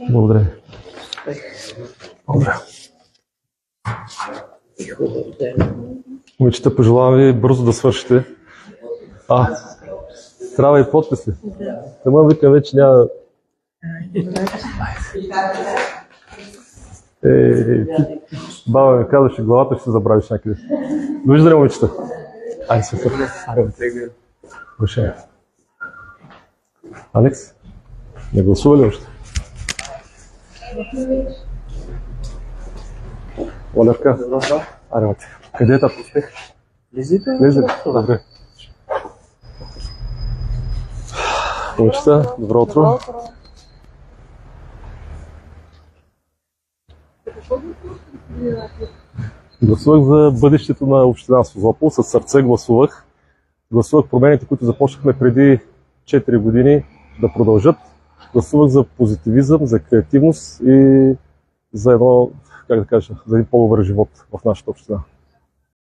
Благодаря. Добре. Момичета, пожелавам ви бързо да свършите. Трябва и подписи. Тама викам вече няма... Баба ми казваше, главата ще се забравиш някъде. Довиждане, момичета. Айде, супер. Вършай. Алекс, не гласува ли още? Олевка. Айде, къде е тато успех? Лизите. Добре. Момичета, добро утро. Гласувах за бъдещето на община Созопол, със сърце гласувах. Гласувах промените, които започнахме преди 4 години да продължат. Гласувах за позитивизъм, за креативност и за едно, как да кажа, за един по-добър живот в нашата община.